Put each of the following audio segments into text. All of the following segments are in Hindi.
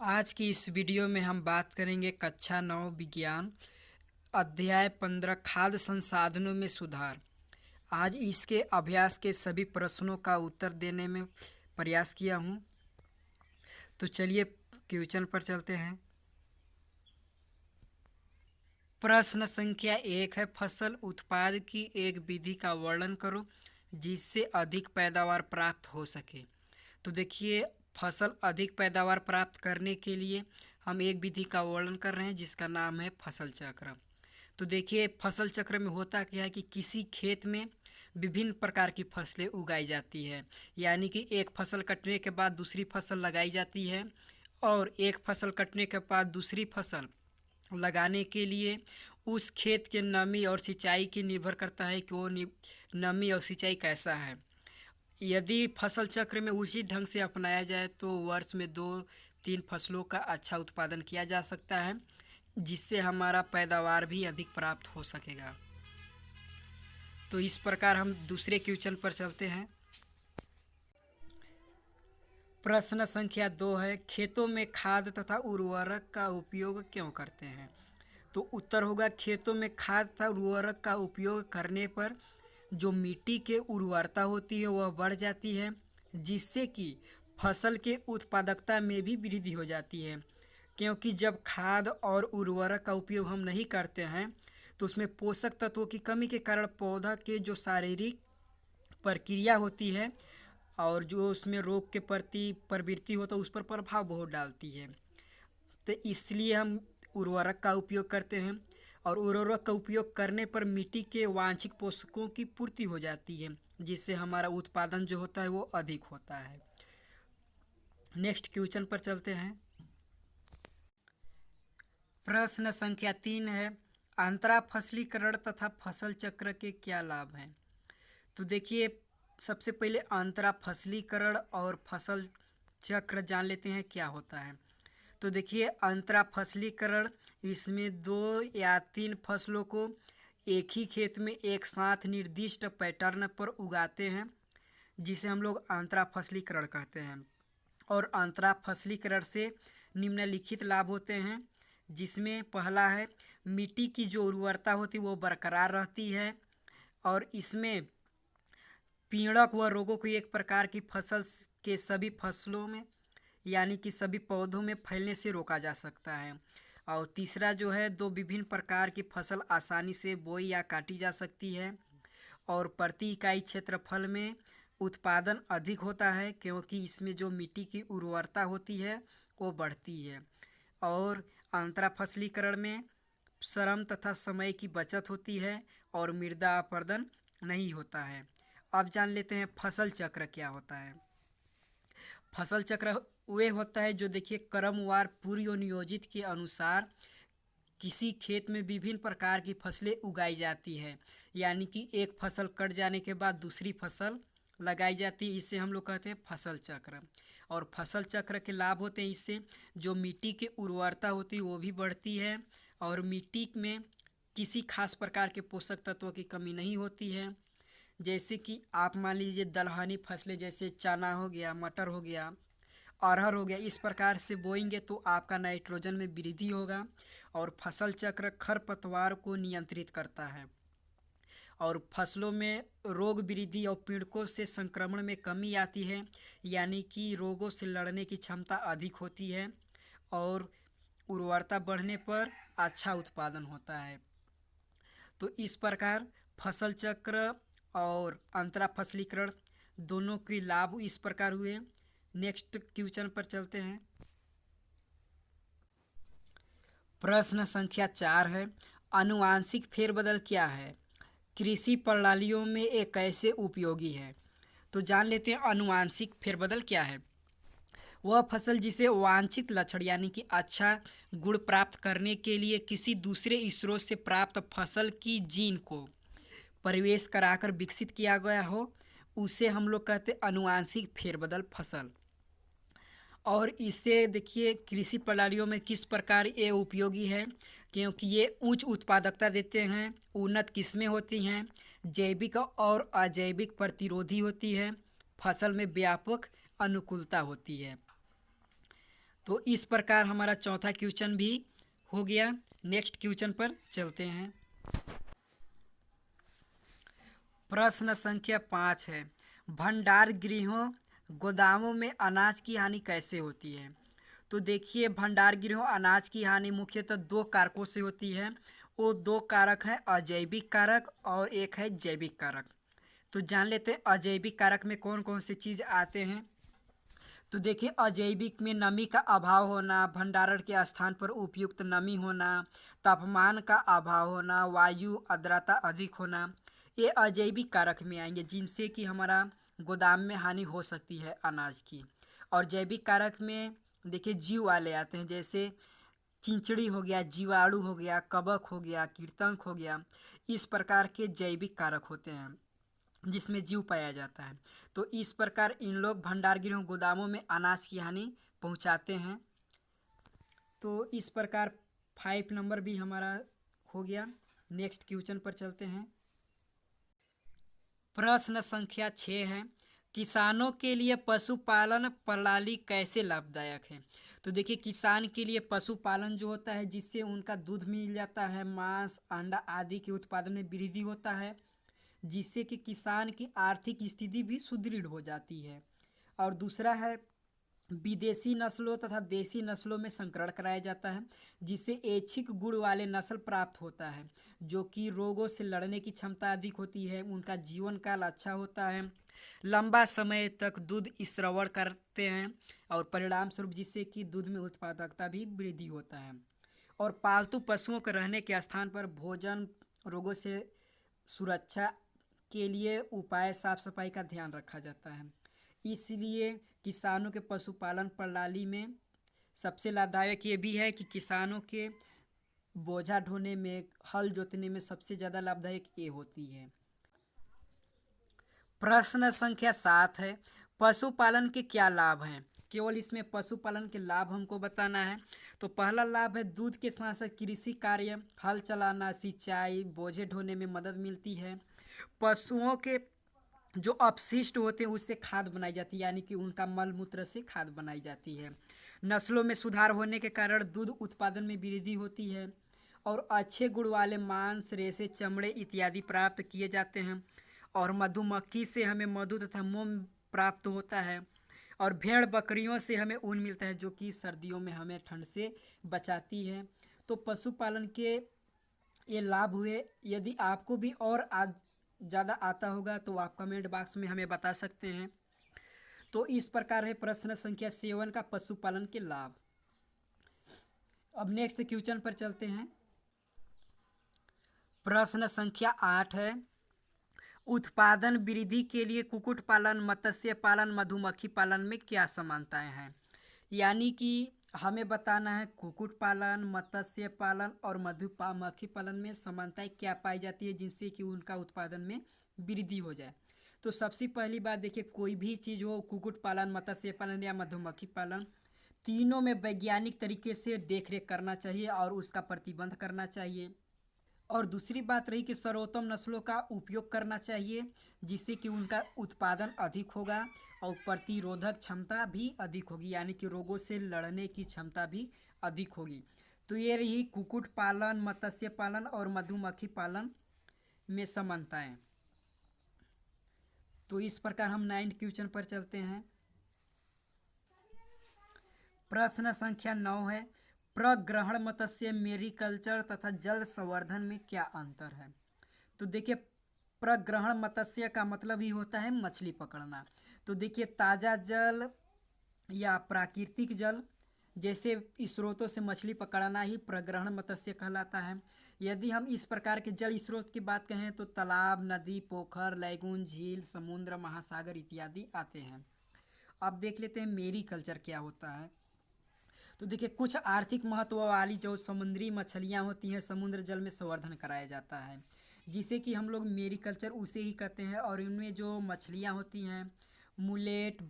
आज की इस वीडियो में हम बात करेंगे कक्षा 9 विज्ञान अध्याय 15 खाद्य संसाधनों में सुधार। आज इसके अभ्यास के सभी प्रश्नों का उत्तर देने में प्रयास किया हूँ। तो चलिए क्वेश्चन पर चलते हैं। प्रश्न संख्या 1 है, फसल उत्पाद की एक विधि का वर्णन करो जिससे अधिक पैदावार प्राप्त हो सके। तो देखिए, फसल अधिक पैदावार प्राप्त करने के लिए हम एक विधि का वर्णन कर रहे हैं जिसका नाम है फसल चक्र। तो देखिए, फसल चक्र में होता क्या है कि किसी खेत में विभिन्न प्रकार की फसलें उगाई जाती है, यानी कि एक फसल कटने के बाद दूसरी फसल लगाई जाती है, और एक फसल कटने के बाद दूसरी फसल लगाने के लिए उस खेत के नमी और सिंचाई की निर्भर करता है कि वो नमी और सिंचाई कैसा है। यदि फसल चक्र में उचित ढंग से अपनाया जाए तो वर्ष में 2-3 फसलों का अच्छा उत्पादन किया जा सकता है, जिससे हमारा पैदावार भी अधिक प्राप्त हो सकेगा। तो इस प्रकार हम दूसरे क्वेश्चन पर चलते हैं। प्रश्न संख्या 2 है, खेतों में खाद तथा उर्वरक का उपयोग क्यों करते हैं। तो उत्तर होगा, खेतों में खाद तथा उर्वरक का उपयोग करने पर जो मिट्टी के उर्वरता होती है वह बढ़ जाती है, जिससे कि फसल के उत्पादकता में भी वृद्धि हो जाती है। क्योंकि जब खाद और उर्वरक का उपयोग हम नहीं करते हैं तो उसमें पोषक तत्वों की कमी के कारण पौधा के जो शारीरिक प्रक्रिया होती है और जो उसमें रोग के प्रति प्रवृत्ति होता है उस पर प्रभाव बहुत डालती है। तो इसलिए हम उर्वरक का उपयोग करते हैं, और उर्वरक का उपयोग करने पर मिट्टी के वांछित पोषकों की पूर्ति हो जाती है, जिससे हमारा उत्पादन जो होता है वो अधिक होता है। नेक्स्ट क्वेश्चन पर चलते हैं। प्रश्न संख्या 3 है, अंतरा फसलीकरण तथा फसल चक्र के क्या लाभ हैं। तो देखिए, सबसे पहले अंतरा फसलीकरण और फसल चक्र जान लेते हैं क्या होता है। तो देखिए, अंतरा फसलीकरण इसमें 2 या 3 फसलों को एक ही खेत में एक साथ निर्दिष्ट पैटर्न पर उगाते हैं, जिसे हम लोग अंतरा फसलीकरण कहते हैं। और अंतरा फसलीकरण से निम्नलिखित लाभ होते हैं, जिसमें पहला है मिट्टी की जो उर्वरता होती है वो बरकरार रहती है, और इसमें पीड़क व रोगों को एक प्रकार की फसल के सभी फसलों में यानी कि सभी पौधों में फैलने से रोका जा सकता है। और तीसरा जो है, 2 विभिन्न प्रकार की फसल आसानी से बोई या काटी जा सकती है, और प्रति इकाई क्षेत्रफल में उत्पादन अधिक होता है क्योंकि इसमें जो मिट्टी की उर्वरता होती है वो बढ़ती है। और अंतरा फसलीकरण में श्रम तथा समय की बचत होती है और मृदा अपरदन नहीं होता है। अब जान लेते हैं फसल चक्र क्या होता है। फसल चक्र वे होता है जो देखिए क्रमवार पूर्व नियोजित के अनुसार किसी खेत में विभिन्न प्रकार की फसलें उगाई जाती है, यानी कि एक फसल कट जाने के बाद दूसरी फसल लगाई जाती है। इसे हम लोग कहते हैं फसल चक्र। और फसल चक्र के लाभ होते हैं, इससे जो मिट्टी की उर्वरता होती है वो भी बढ़ती है, और मिट्टी में किसी खास प्रकार के पोषक तत्वों की कमी नहीं होती है। जैसे कि आप मान लीजिए दलहनी फसलें जैसे चना हो गया, मटर हो गया, अरहर हो गया, इस प्रकार से बोएंगे तो आपका नाइट्रोजन में वृद्धि होगा। और फसल चक्र खरपतवार को नियंत्रित करता है, और फसलों में रोग वृद्धि और पीड़कों से संक्रमण में कमी आती है, यानी कि रोगों से लड़ने की क्षमता अधिक होती है, और उर्वरता बढ़ने पर अच्छा उत्पादन होता है। तो इस प्रकार फसल चक्र और अंतरा फसलीकरण दोनों के लाभ इस प्रकार हुए। नेक्स्ट क्वेश्चन पर चलते हैं। प्रश्न संख्या 4 है, आनुवांशिक फेरबदल क्या है, कृषि प्रणालियों में ये कैसे उपयोगी है। तो जान लेते हैं आनुवांशिक फेरबदल क्या है। वह फसल जिसे वांछित लक्षण यानी कि अच्छा गुण प्राप्त करने के लिए किसी दूसरे स्रोत से प्राप्त फसल की जीन को परिवेश कराकर विकसित किया गया हो, उसे हम लोग कहते हैं आनुवांशिक फेरबदल फसल। और इसे देखिए कृषि प्रणालियों में किस प्रकार ये उपयोगी है, क्योंकि ये उच्च उत्पादकता देते हैं, उन्नत किस्में होती हैं, जैविक और अजैविक प्रतिरोधी होती है, फसल में व्यापक अनुकूलता होती है। तो इस प्रकार हमारा चौथा क्वेश्चन भी हो गया। नेक्स्ट क्वेश्चन पर चलते हैं। प्रश्न संख्या 5 है, भंडार गृहों गोदामों में अनाज की हानि कैसे होती है। तो देखिए, भंडार गृहों अनाज की हानि मुख्यतः दो कारकों से होती है। वो दो कारक हैं, अजैविक कारक और एक है जैविक कारक। तो जान लेते हैं अजैविक कारक में कौन कौन सी चीज़ आते हैं। तो देखिए, अजैविक में नमी का अभाव होना, भंडारण के स्थान पर उपयुक्त नमी होना, तापमान का अभाव होना, वायु आर्द्रता अधिक होना, ये अजैविक कारक में आएंगे जिनसे कि हमारा गोदाम में हानि हो सकती है अनाज की। और जैविक कारक में देखिए जीव वाले आते हैं, जैसे चिंचड़ी हो गया, जीवाणु हो गया, कवक हो गया, कीटंक हो गया। इस प्रकार के जैविक कारक होते हैं जिसमें जीव पाया जाता है। तो इस प्रकार इन लोग भंडार गृहों गोदामों में अनाज की हानि पहुंचाते हैं। तो इस प्रकार 5 नंबर भी हमारा हो गया। नेक्स्ट क्वेश्चन पर चलते हैं। प्रश्न संख्या 6 है, किसानों के लिए पशुपालन प्रणाली कैसे लाभदायक है। तो देखिए, किसान के लिए पशुपालन जो होता है जिससे उनका दूध मिल जाता है, मांस अंडा आदि के उत्पादन में वृद्धि होता है, जिससे कि किसान की आर्थिक स्थिति भी सुदृढ़ हो जाती है। और दूसरा है, विदेशी नस्लों तथा देसी नस्लों में संकरण कराया जाता है, जिससे ऐच्छिक गुण वाले नस्ल प्राप्त होता है, जो कि रोगों से लड़ने की क्षमता अधिक होती है, उनका जीवन काल अच्छा होता है, लंबा समय तक दूध स्रवण करते हैं, और परिणाम स्वरूप जिससे कि दूध में उत्पादकता भी वृद्धि होता है। और पालतू पशुओं के रहने के स्थान पर भोजन, रोगों से सुरक्षा के लिए उपाय, साफ सफाई का ध्यान रखा जाता है। इसलिए किसानों के पशुपालन प्रणाली में सबसे लाभदायक ये भी है कि किसानों के बोझा ढोने में, हल जोतने में सबसे ज़्यादा लाभदायक ये होती है। प्रश्न संख्या 7 है, पशुपालन के क्या लाभ हैं। केवल इसमें पशुपालन के लाभ हमको बताना है। तो पहला लाभ है, दूध के साथ साथ कृषि कार्य, हल चलाना, सिंचाई, बोझे ढोने में मदद मिलती है। पशुओं के जो अपशिष्ट होते हैं उससे खाद बनाई जाती है, यानी कि उनका मल मूत्र से खाद बनाई जाती है। नस्लों में सुधार होने के कारण दूध उत्पादन में वृद्धि होती है, और अच्छे गुण वाले मांस, रेशे, चमड़े इत्यादि प्राप्त किए जाते हैं। और मधुमक्खी से हमें मधु तथा मोम प्राप्त होता है। और भेड़ बकरियों से हमें ऊन मिलता है, जो कि सर्दियों में हमें ठंड से बचाती है। तो पशुपालन के ये लाभ हुए। यदि आपको भी और ज़्यादा आता होगा तो आप कमेंट बॉक्स में हमें बता सकते हैं। तो इस प्रकार है प्रश्न संख्या 7 का पशुपालन के लाभ। अब नेक्स्ट क्वेश्चन पर चलते हैं। प्रश्न संख्या 8 है, उत्पादन वृद्धि के लिए कुक्कुट पालन, मत्स्य पालन, मधुमक्खी पालन में क्या समानताएं हैं। यानी कि हमें बताना है कुक्कुट पालन, मत्स्य पालन और मधुमक्खी पालन में समानताएं क्या पाई जाती है जिनसे कि उनका उत्पादन में वृद्धि हो जाए। तो सबसे पहली बात देखिए, कोई भी चीज़ हो, कुक्कुट पालन, मत्स्य पालन या मधुमक्खी पालन, तीनों में वैज्ञानिक तरीके से देखरेख करना चाहिए और उसका प्रतिबंध करना चाहिए। और दूसरी बात रही कि सर्वोत्तम नस्लों का उपयोग करना चाहिए, जिससे कि उनका उत्पादन अधिक होगा और प्रतिरोधक क्षमता भी अधिक होगी, यानी कि रोगों से लड़ने की क्षमता भी अधिक होगी। तो ये रही कुक्कुट पालन, मत्स्य पालन और मधुमक्खी पालन में समानताएं। तो इस प्रकार हम 9 क्वेश्चन पर चलते हैं। प्रश्न संख्या 9 है, प्रग्रहण मत्स्य, मेरीकल्चर तथा जल संवर्धन में क्या अंतर है। तो देखिए, प्रग्रहण मत्स्य का मतलब ही होता है मछली पकड़ना। तो देखिए, ताज़ा जल या प्राकृतिक जल जैसे स्रोतों से मछली पकड़ना ही प्रग्रहण मत्स्य कहलाता है। यदि हम इस प्रकार के जल स्रोत की बात कहें तो तालाब, नदी, पोखर, लैगून, झील, समुद्र, महासागर इत्यादि आते हैं। अब देख लेते हैं मेरीकल्चर क्या होता है। तो देखिए, कुछ आर्थिक महत्व वाली जो समुद्री मछलियाँ होती हैं, समुद्र जल में संवर्धन कराया जाता है, जिसे कि हम लोग मेरीकल्चर उसे ही कहते हैं। और इनमें जो मछलियाँ होती हैं, मुलेट,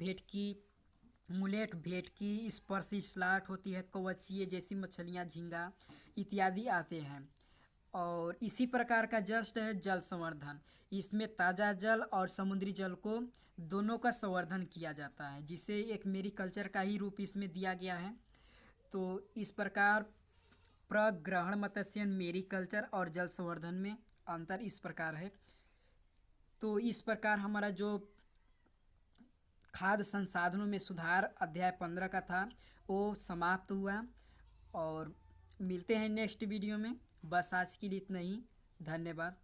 भेटकी, स्पर्श स्लॉट होती है, कवचिये जैसी मछलियाँ, झींगा इत्यादि आते हैं। और इसी प्रकार का जस्ट है जल संवर्धन। इसमें ताज़ा जल और समुद्री जल को दोनों का संवर्धन किया जाता है, जिसे एक मेरीकल्चर का ही रूप इसमें दिया गया है। तो इस प्रकार प्रग्रहण मत्स्यन, मेरीकल्चर और जल संवर्धन में अंतर इस प्रकार है। तो इस प्रकार हमारा जो खाद्य संसाधनों में सुधार अध्याय 15 का था वो समाप्त हुआ। और मिलते हैं नेक्स्ट वीडियो में। बस आज के लिए इतना ही। धन्यवाद।